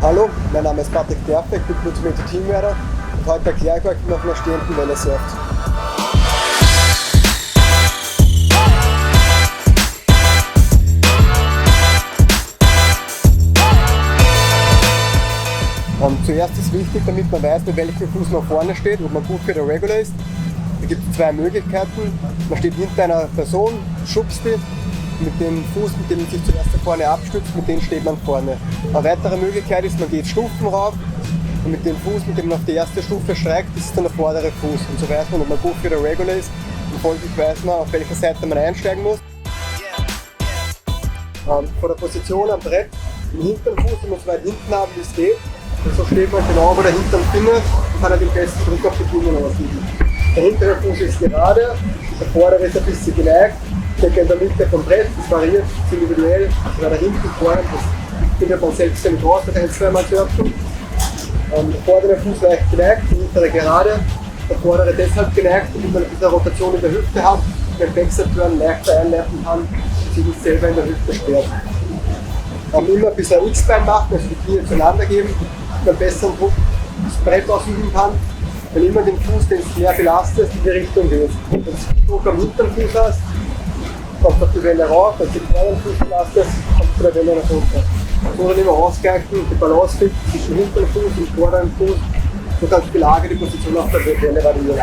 Hallo, mein Name ist Patrick Derfe, ich bin Multimedia Teamleader und heute erkläre ich euch, wie man auf einer stehenden Welle surft. Zuerst ist wichtig, damit man weiß, mit welchem Fuß man vorne steht, ob man gut für der Regular ist. Da gibt es zwei Möglichkeiten. Man steht hinter einer Person, schubst die, mit dem Fuß, mit dem man sich zuerst da vorne abstützt, mit dem steht man vorne. Eine weitere Möglichkeit ist, man geht Stufen rauf und mit dem Fuß, mit dem man auf die erste Stufe steigt, das ist dann der vordere Fuß. Und so weiß man, ob man gut für der Regular ist und folglich weiß man, auf welcher Seite man einsteigen muss. Von der Position am Brett, im hinteren Fuß, den man so weit hinten haben, wie es geht. Und so steht man genau, wo der Hintern findet und kann den besten Druck auf die Blumen ausüben. Der hintere Fuß ist gerade, der vordere ist ein bisschen geneigt, der in der Mitte vom Brett, das variiert individuell, weil da hinten vorne, das findet man selbst nicht raus, mit ein-, zweimal surfen. Der vordere Fuß leicht geneigt, der hintere gerade, der vordere deshalb geneigt, damit man ein bisschen Rotation in der Hüfte hat, den Backside-Turn leichter einleiten kann und sich nicht selber in der Hüfte sperrt. Immer ein bisschen ein X-Bein machen, also die Knie zueinander geben, damit man besseren Druck das Brett ausüben kann. Wenn immer den Fuß, den es mehr belastet, in die Richtung geht. Wenn du Druck am hinteren Fuß hast, kommst du auf die Welle rauf, wenn du den vorderen Fuß belastest, kommst du bei der Welle nach unten. So dann immer ausgleichen, die Balance finden zwischen dem hinteren Fuß und dem vorderen Fuß. So kannst du die Lage, die Position auf der Welle variieren.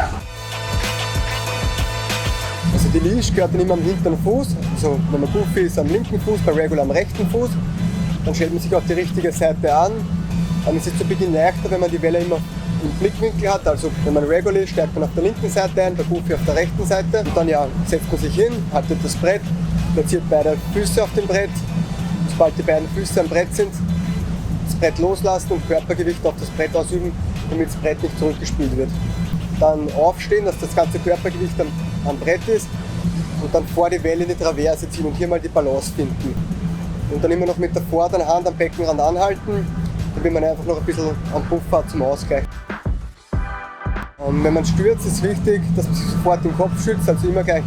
Also die Leash gehört dann immer am hinteren Fuß, also wenn man Goofy ist am linken Fuß, bei Regular am rechten Fuß. Dann stellt man sich auf die richtige Seite an. Es ist zu Beginn leichter, wenn man die Welle immer im Blickwinkel hat. Also wenn man Regular ist, steigt man auf der linken Seite ein, der Goofy auf der rechten Seite. Und dann setzt man sich hin, haltet das Brett, platziert beide Füße auf dem Brett. Sobald die beiden Füße am Brett sind, das Brett loslassen und Körpergewicht auf das Brett ausüben, damit das Brett nicht zurückgespielt wird. Dann aufstehen, dass das ganze Körpergewicht am Brett ist und dann vor die Welle in die Traverse ziehen und hier mal die Balance finden. Und dann immer noch mit der vorderen Hand am Beckenrand anhalten, damit man einfach noch ein bisschen am Puffer hat zum Ausgleich. Wenn man stürzt, ist wichtig, dass man sich sofort den Kopf schützt, also immer gleich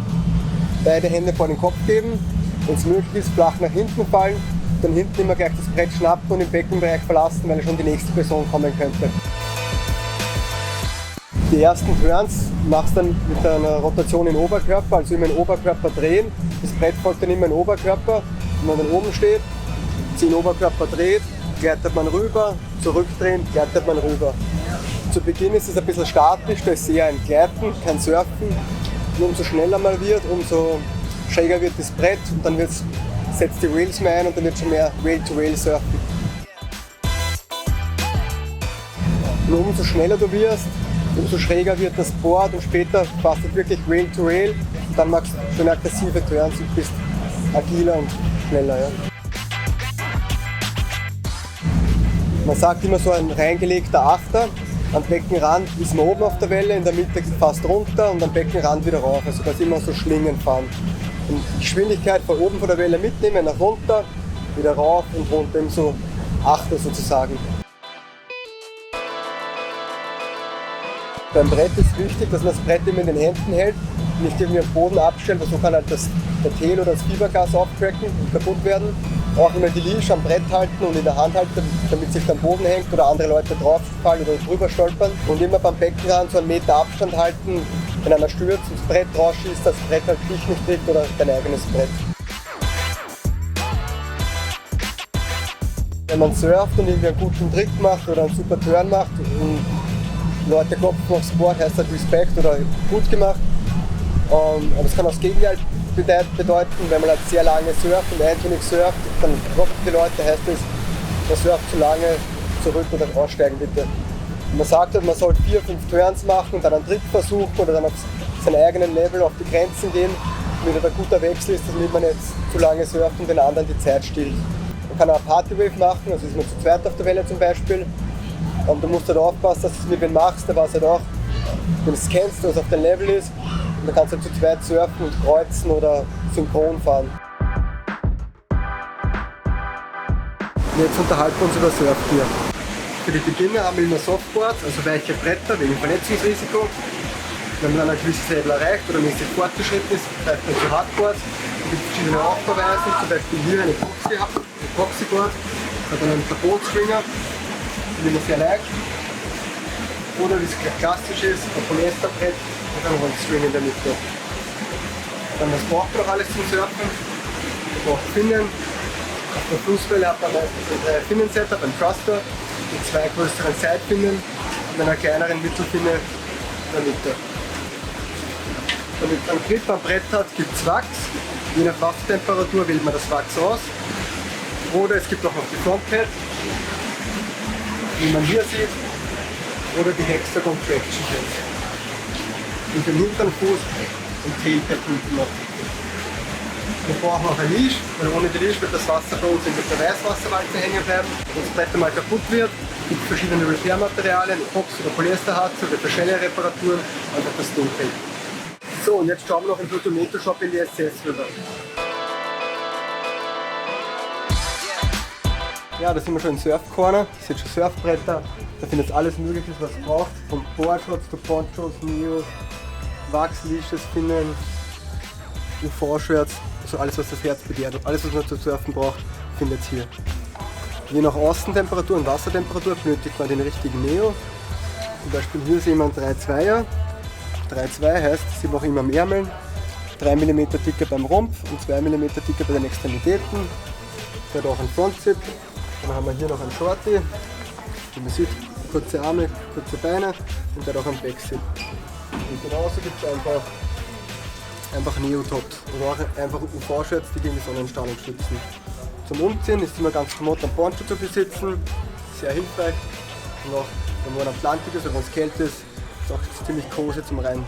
beide Hände vor den Kopf geben. Wenn es möglich ist, flach nach hinten fallen, dann hinten immer gleich das Brett schnappen und im Beckenbereich verlassen, weil schon die nächste Person kommen könnte. Die ersten Turns machst du dann mit einer Rotation in den Oberkörper, also immer den Oberkörper drehen. Das Brett folgt dann immer in den Oberkörper. Wenn man dann oben steht, den Oberkörper dreht, gleitet man rüber, zurückdrehen, gleitet man rüber. Zu Beginn ist es ein bisschen statisch, da ist eher ein Gleiten, kein Surfen. Und umso schneller man wird, umso schräger wird das Brett und dann setzt die Rails mehr ein und dann wird schon mehr Rail-to-Rail-Surfen. Und umso schneller du wirst, umso schräger wird das Board und später fast wirklich Rail-to-Rail. Und dann machst du schon aggressive Turns und bist agiler und schneller. Ja. Man sagt immer so ein reingelegter Achter. Am Beckenrand ist man oben auf der Welle, in der Mitte fast runter und am Beckenrand wieder rauf. Also da ist immer so Schlingen fahren. Und die Geschwindigkeit von oben von der Welle mitnehmen, nach runter, wieder rauf und runter, eben so Achter sozusagen. Beim Brett ist wichtig, dass man das Brett immer in den Händen hält, nicht irgendwie am Boden abstellt, weil so kann halt der Tail oder das Fibergas aufcracken und kaputt werden. Auch immer die Leash am Brett halten und in der Hand halten, damit sich am Boden hängt oder andere Leute drauffallen oder drüber stolpern. Und immer beim Beckenrand so einen Meter Abstand halten, wenn einer stürzt und das Brett rausschießt, dass das Brett halt dich nicht trifft oder dein eigenes Brett. Wenn man surft und irgendwie einen guten Trick macht oder einen super Turn macht und Leute klopfen aufs Board, heißt das Respekt oder gut gemacht. Aber es kann auch das Gegenteil bedeuten, wenn man halt sehr lange surft und eintönig surft, dann klopfen die Leute, heißt es, man surft zu lange, zurück oder aussteigen bitte. Und man sagt halt, man soll 4, 5 Turns machen und dann einen Trick versuchen oder dann auf seinen eigenen Level auf die Grenzen gehen, damit ein guter Wechsel ist, damit man nicht zu lange surft und den anderen die Zeit stillt. Man kann auch eine Partywave machen, also ist man zu zweit auf der Welle zum Beispiel. Und du musst halt aufpassen, dass du es mit wem machst, der weiß halt auch, wenn du es kennst, was auf dein Level ist. Und dann kannst du halt zu zweit surfen und kreuzen oder synchron fahren. Und jetzt unterhalten wir uns über Surfgear. Für die Beginner haben wir immer Softboards, also weiche Bretter wegen Verletzungsrisiko. Wenn man dann ein gewisses Level erreicht oder mäßig fortgeschritten ist, greift man zu Hardboards. Es gibt verschiedene Aufbauweisen, zum Beispiel hier eine Proxyboard, hat dann einen Verbotsstringer. immer sehr leicht. Oder wie es klassisch ist, ein Polyesterbrett und ein Holzstring in der Mitte. Dann was braucht man noch alles zum Surfen? Man braucht Finnen. Auf der Flusswelle hat man meistens ein Finnen-Setup, ein Thruster mit 2 größeren Seitfinnen und einer kleineren Mittelfinne in der Mitte. Damit man einen Grip am Brett hat, gibt es Wachs. Je nach Wassertemperatur wählt man das Wachs aus. Oder es gibt auch noch die Frontpad, wie man hier sieht. Oder die Hexagon Traction Pad. Und den hinteren Fuß und Tailpad hinten noch. Wir brauchen auch eine Leash, weil ohne die Leash wird das Wasser bei uns in der Weißwasserwalze hängen bleiben. Wenn das Brett einmal kaputt wird, gibt es verschiedene Repair-Materialien, Epox oder Polyesterharz oder für schnelle Reparaturen, einfach das Dunkel. So, und jetzt schauen wir noch im Plutometer Shop in die SS rüber. Ja, da sind wir schon im Surf Corner. Ihr seht schon Surfbretter. Da findet ihr alles Mögliche, was ihr braucht. Von Boardshorts zu Ponchos, Neos, Wachsleashes, Finnen, UV-Shirts. Also alles, was das Herz begehrt. Und alles, was man zum Surfen braucht, findet ihr hier. Je nach Außentemperatur und Wassertemperatur benötigt man den richtigen Neo. Zum Beispiel hier sehen wir einen 3-2er. 3-2 heißt, sie haben auch immer am Ärmeln. 3 mm dicker beim Rumpf und 2 mm dicker bei den Extremitäten. Der hat auch einen Frontzip. Dann haben wir hier noch einen Shorty. Wie man sieht, kurze Arme, kurze Beine und der hat auch einen Backzip. Und genauso gibt es einfach Neo-Tops oder auch einfach UV-Shirts, die gegen die Sonnenstrahlung schützen. Zum Umziehen ist immer ganz kommod ein Poncho zu besitzen, sehr hilfreich. Und auch wenn man am Atlantik ist oder wenn es kalt ist auch ziemlich kosy zum Rein.